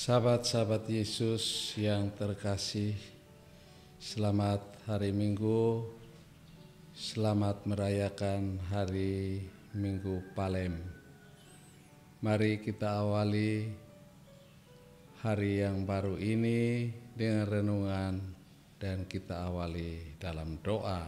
Sahabat-sahabat Yesus yang terkasih, selamat hari Minggu, selamat merayakan hari Minggu Palem. Mari kita awali hari yang baru ini dengan renungan dan kita awali dalam doa.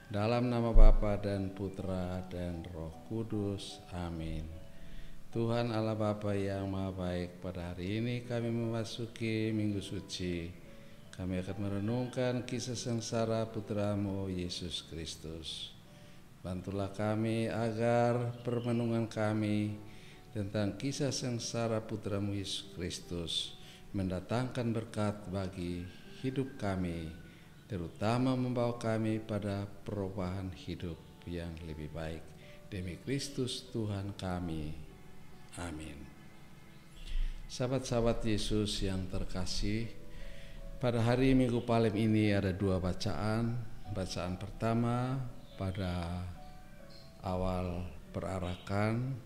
Dalam nama Bapa dan Putra dan Roh Kudus. Amin. Tuhan Allah Bapa yang Maha Baik, pada hari ini kami memasuki Minggu Suci. Kami akan merenungkan kisah sengsara Putra-Mu Yesus Kristus. Bantulah kami agar permenungan kami tentang kisah sengsara Putra-Mu Yesus Kristus mendatangkan berkat bagi hidup kami, terutama membawa kami pada perubahan hidup yang lebih baik. Demi Kristus Tuhan kami. Amin. Sahabat-sahabat Yesus yang terkasih, pada hari Minggu Palem ini ada dua bacaan. Bacaan pertama pada awal perarakan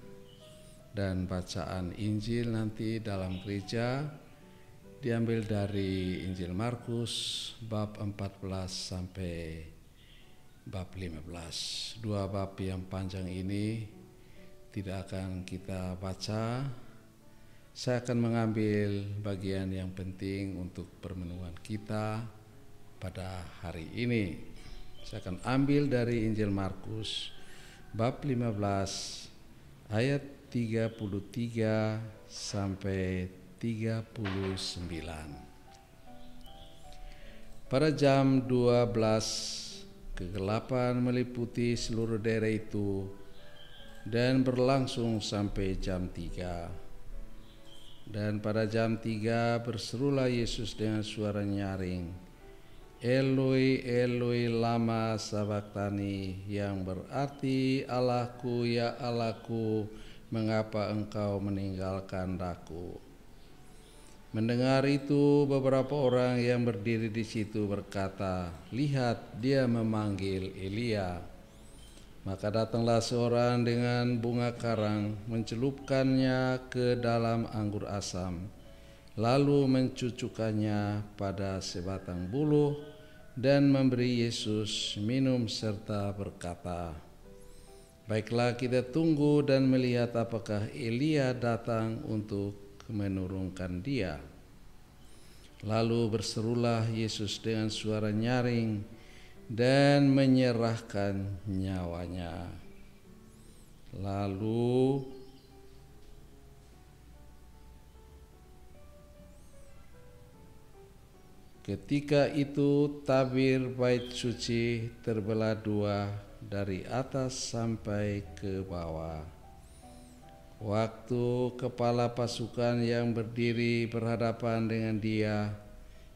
dan bacaan Injil nanti dalam gereja diambil dari Injil Markus bab 14 sampai bab 15. Dua bab yang panjang ini tidak akan kita baca. Saya akan mengambil bagian yang penting untuk permenungan kita pada hari ini. Saya akan ambil dari Injil Markus bab 15 ayat 33 sampai 39. Pada jam 12 kegelapan meliputi seluruh daerah itu dan berlangsung sampai jam 3. Dan pada jam 3 berserulah Yesus dengan suara nyaring, Eloi, Eloi, lama sabachthani, yang berarti Allahku, ya Allahku, mengapa engkau meninggalkan aku? Mendengar itu, beberapa orang yang berdiri di situ berkata, lihat, dia memanggil Elia. Maka datanglah seorang dengan bunga karang, mencelupkannya ke dalam anggur asam, lalu mencucukkannya pada sebatang buluh dan memberi Yesus minum serta berkata, baiklah, kita tunggu dan melihat apakah Elia datang untuk menurunkan dia. Lalu berserulah Yesus dengan suara nyaring dan menyerahkan nyawanya. Lalu ketika itu tabir bait suci terbelah dua dari atas sampai ke bawah. Waktu kepala pasukan yang berdiri berhadapan dengan dia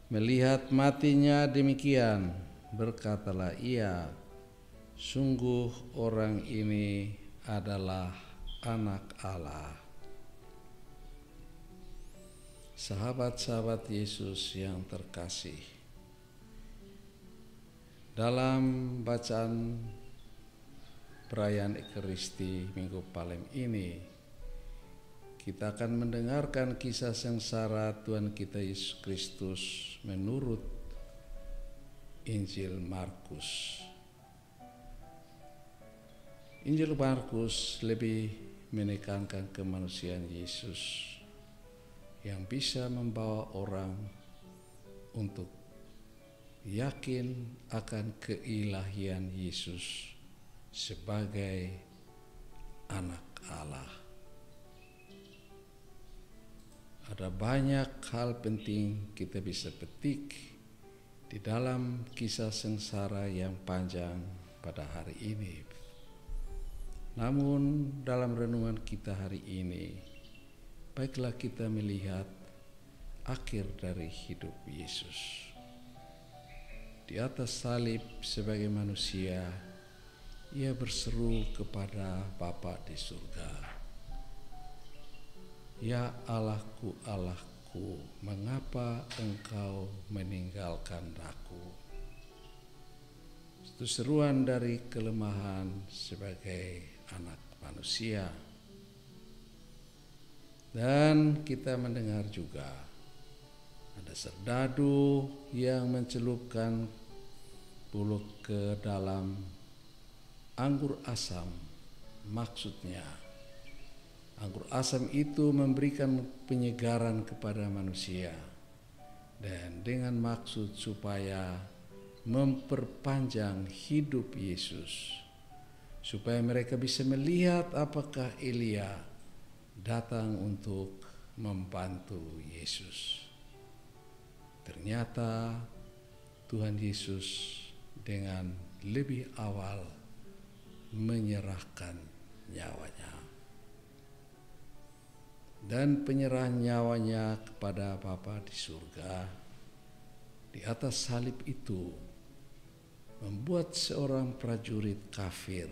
melihat matinya demikian, berkatalah ia, sungguh orang ini adalah anak Allah. Sahabat-sahabat Yesus yang terkasih, dalam bacaan perayaan Ekaristi Minggu Palem ini, kita akan mendengarkan kisah sengsara Tuhan kita Yesus Kristus menurut Injil Markus. Injil Markus lebih menekankan kemanusiaan Yesus yang bisa membawa orang untuk yakin akan keilahian Yesus sebagai anak Allah. Ada banyak hal penting kita bisa petik di dalam kisah sengsara yang panjang pada hari ini. Namun dalam renungan kita hari ini, baiklah kita melihat akhir dari hidup Yesus. Di atas salib sebagai manusia, ia berseru kepada Bapa di surga, ya Allahku, Allahku, mengapa engkau meninggalkan aku? Itu seruan dari kelemahan sebagai anak manusia. Dan kita mendengar juga Ada serdadu yang mencelupkan buluk ke dalam anggur asam. Maksudnya, anggur asam itu memberikan penyegaran kepada manusia, dan dengan maksud supaya memperpanjang hidup Yesus, supaya mereka bisa melihat apakah Elia datang untuk membantu Yesus. Ternyata Tuhan Yesus dengan lebih awal menyerahkan nyawanya, dan penyerahan nyawanya kepada Bapa di surga di atas salib itu membuat seorang prajurit kafir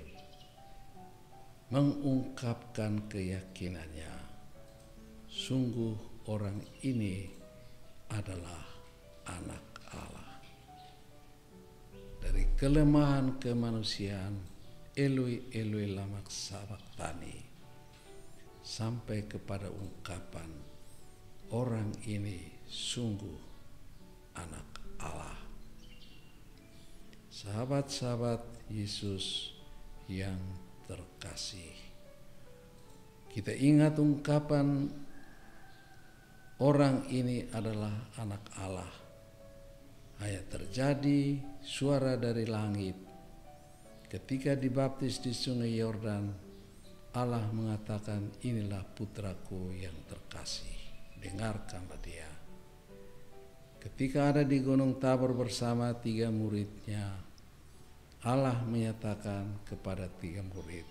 mengungkapkan keyakinannya, sungguh orang ini adalah anak Allah. Dari kelemahan kemanusiaan, Eloi Eloi lama sabachthani, sampai kepada ungkapan orang ini sungguh anak Allah. Sahabat-sahabat Yesus yang terkasih, kita ingat ungkapan orang ini adalah anak Allah hanya terjadi suara dari langit ketika dibaptis di sungai Yordan. Allah mengatakan, inilah putraku yang terkasih, dengarkanlah dia. Ketika ada di Gunung Tabor bersama 3 muridnya, Allah menyatakan kepada 3 murid,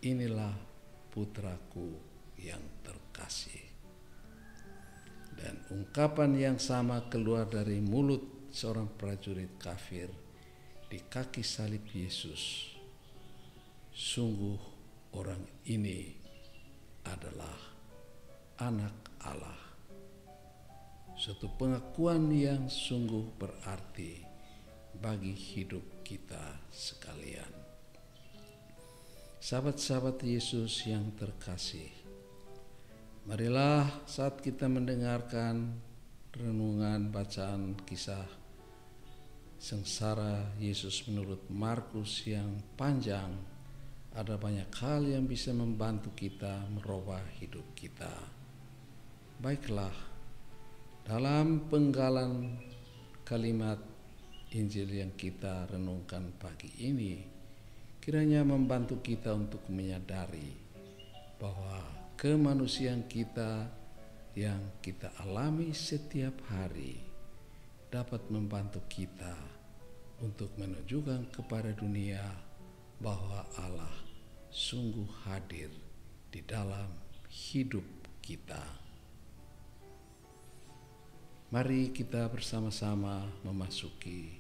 inilah putraku yang terkasih. Dan ungkapan yang sama keluar dari mulut seorang prajurit kafir di kaki salib Yesus, sungguh orang ini adalah anak Allah. Suatu pengakuan yang sungguh berarti bagi hidup kita sekalian. Sahabat-sahabat Yesus yang terkasih, marilah saat kita mendengarkan renungan bacaan kisah sengsara Yesus menurut Markus yang panjang, ada banyak hal yang bisa membantu kita merubah hidup kita. Baiklah, dalam penggalan kalimat Injil yang kita renungkan pagi ini, kiranya membantu kita untuk menyadari bahwa kemanusiaan kita yang kita alami setiap hari dapat membantu kita untuk menunjukkan kepada dunia bahwa Allah sungguh hadir di dalam hidup kita. Mari kita bersama-sama memasuki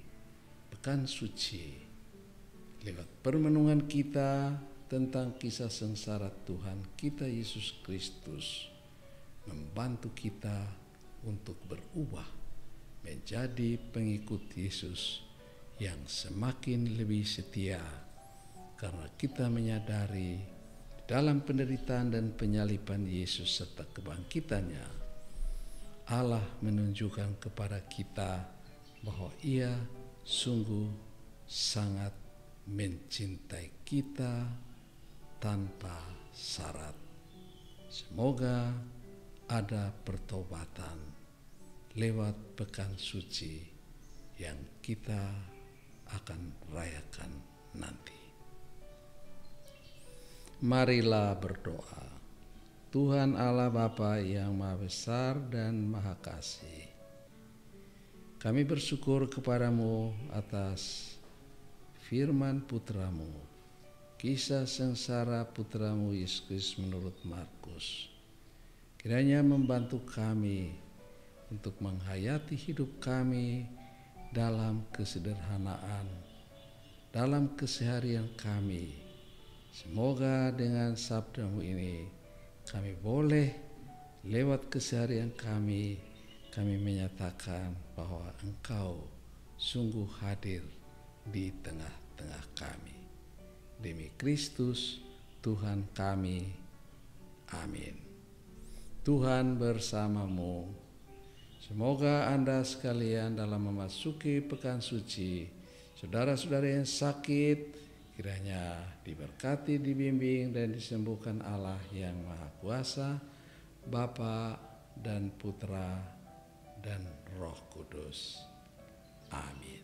pekan suci lewat permenungan kita tentang kisah sengsara Tuhan kita Yesus Kristus, membantu kita untuk berubah menjadi pengikut Yesus yang semakin lebih setia, karena kita menyadari dalam penderitaan dan penyaliban Yesus serta kebangkitannya, Allah menunjukkan kepada kita bahwa Ia sungguh sangat mencintai kita tanpa syarat. Semoga ada pertobatan lewat pekan suci yang kita akan rayakan nanti. Marilah berdoa. Tuhan Allah Bapa yang Maha Besar dan Maha Kasih, kami bersyukur kepadamu atas firman Putramu, kisah sengsara Putramu Yesus Kristus menurut Markus. Kiranya membantu kami untuk menghayati hidup kami dalam kesederhanaan, dalam keseharian kami. Semoga dengan sabda-Mu ini kami boleh lewat keseharian kami menyatakan bahwa Engkau sungguh hadir di tengah-tengah kami. Demi Kristus Tuhan kami. Amin. Tuhan bersamamu. Semoga Anda sekalian dalam memasuki pekan suci, saudara-saudara yang sakit, kiranya diberkati, dibimbing, dan disembuhkan Allah yang Maha Kuasa, Bapa dan Putra dan Roh Kudus. Amin.